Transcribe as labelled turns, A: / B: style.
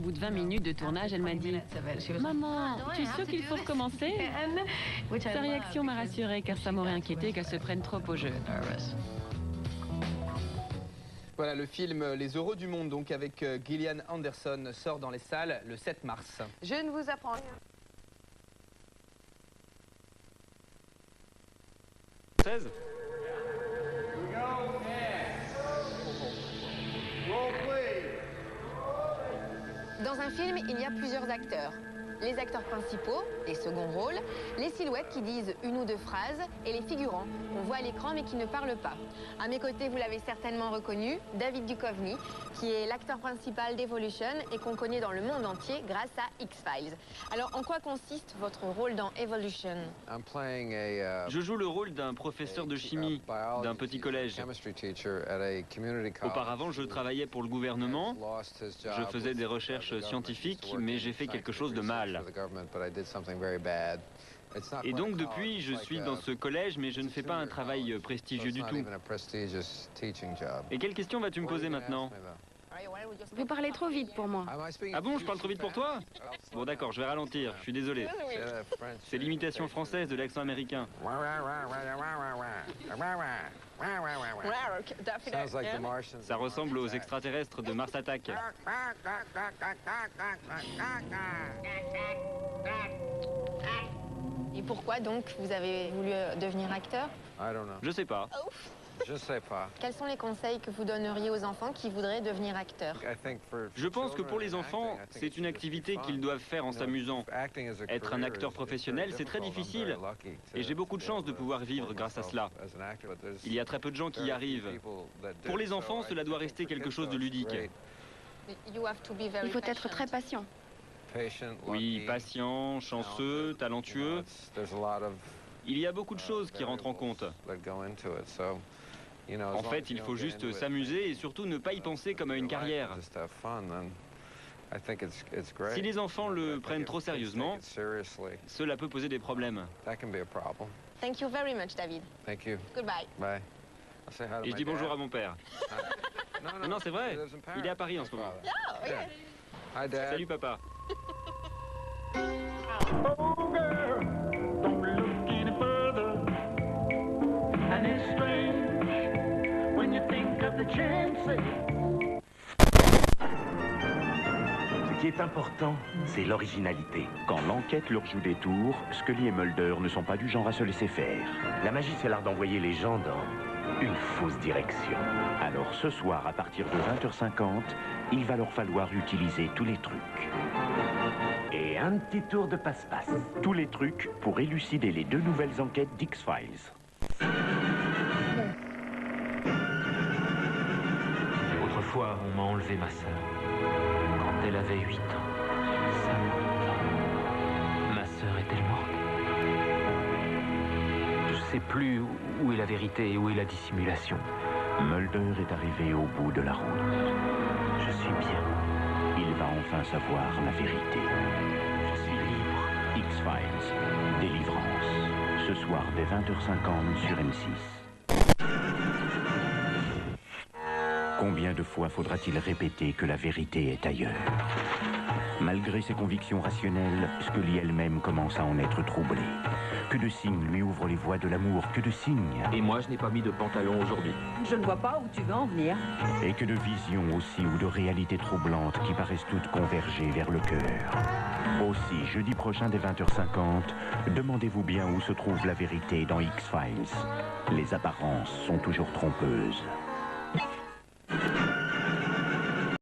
A: bout de 20 minutes de tournage, elle m'a dit « Maman, tu es sûre qu'il faut recommencer ?» Sa réaction m'a rassurée car ça m'aurait inquiété qu'elle se prenne trop au jeu.
B: Voilà, le film Les Heureux du Monde, donc avec Gillian Anderson, sort dans les salles le 7 mars.
C: Je ne vous apprends rien.
D: 16.
C: Dans un film, il y a plusieurs acteurs. Les acteurs principaux, les seconds rôles, les silhouettes qui disent une ou deux phrases et les figurants qu'on voit à l'écran mais qui ne parlent pas. À mes côtés, vous l'avez certainement reconnu, David Duchovny, qui est l'acteur principal d'Evolution et qu'on connaît dans le monde entier grâce à X-Files. Alors, en quoi consiste votre rôle dans Evolution?
D: Je joue le rôle d'un professeur de chimie d'un petit collège. Auparavant, je travaillais pour le gouvernement. Je faisais des recherches scientifiques, mais j'ai fait quelque chose de mal. Et donc depuis, je suis dans ce collège, mais je ne fais pas un travail prestigieux du tout. Et quelle question vas-tu me poser maintenant?
E: Vous parlez trop vite pour moi.
D: Ah bon, je parle trop vite pour toi? Bon d'accord, je vais ralentir, je suis désolé. C'est l'imitation française de l'accent américain. Ça ressemble aux extraterrestres de Mars Attack.
C: Et pourquoi donc vous avez voulu devenir acteur?
D: Je sais pas.
F: Je sais pas.
C: Quels sont les conseils que vous donneriez aux enfants qui voudraient devenir acteurs?
D: Je pense que pour les enfants, c'est une activité qu'ils doivent faire en s'amusant. Être un acteur professionnel, c'est très difficile. Et j'ai beaucoup de chance de pouvoir vivre grâce à cela. Il y a très peu de gens qui y arrivent. Pour les enfants, cela doit rester quelque chose de ludique.
E: Il faut être très patient.
D: Oui, patient, chanceux, talentueux. Il y a beaucoup de choses qui rentrent en compte. En fait, il faut juste s'amuser et surtout ne pas y penser comme à une carrière. Si les enfants le prennent trop sérieusement, cela peut poser des problèmes.
C: Thank you very much, David.
F: Thank you.
C: Goodbye.
F: Bye.
D: Et je dis bonjour à mon père. Non, c'est vrai. Il est à Paris en ce moment.
F: Hi, Dad.
D: Salut, papa.
G: Oh girl, don't look any further. And it's strange when you think of the chances.
H: Ce qui est important, c'est l'originalité. Quand l'enquête leur joue des tours, Scully et Mulder ne sont pas du genre à se laisser faire. La magie, c'est l'art d'envoyer les gens dans une fausse direction. Alors ce soir, à partir de 20h50, il va leur falloir utiliser tous les trucs. Et un petit tour de passe-passe. Tous les trucs pour élucider les 2 nouvelles enquêtes d'X-Files.
I: Autrefois, on m'a enlevé ma sœur. Quand elle avait 8 ans. 5 ans. Ma sœur est-elle morte? Je sais plus où est la vérité et où est la dissimulation.
H: Mulder est arrivé au bout de la route.
I: Je suis bien.
H: Il va enfin savoir la vérité.
I: Je suis libre.
H: X-Files, Délivrance. Ce soir dès 20h50 sur M6. Combien de fois faudra-t-il répéter que la vérité est ailleurs? Malgré ses convictions rationnelles, Scully elle-même commence à en être troublée. Que de signes lui ouvrent les voies de l'amour, que de signes.
I: Et moi, je n'ai pas mis de pantalon aujourd'hui.
A: Je ne vois pas où tu veux en venir.
H: Et que de visions aussi ou de réalités troublantes qui paraissent toutes converger vers le cœur. Aussi, jeudi prochain dès 20h50, demandez-vous bien où se trouve la vérité dans X-Files. Les apparences sont toujours trompeuses.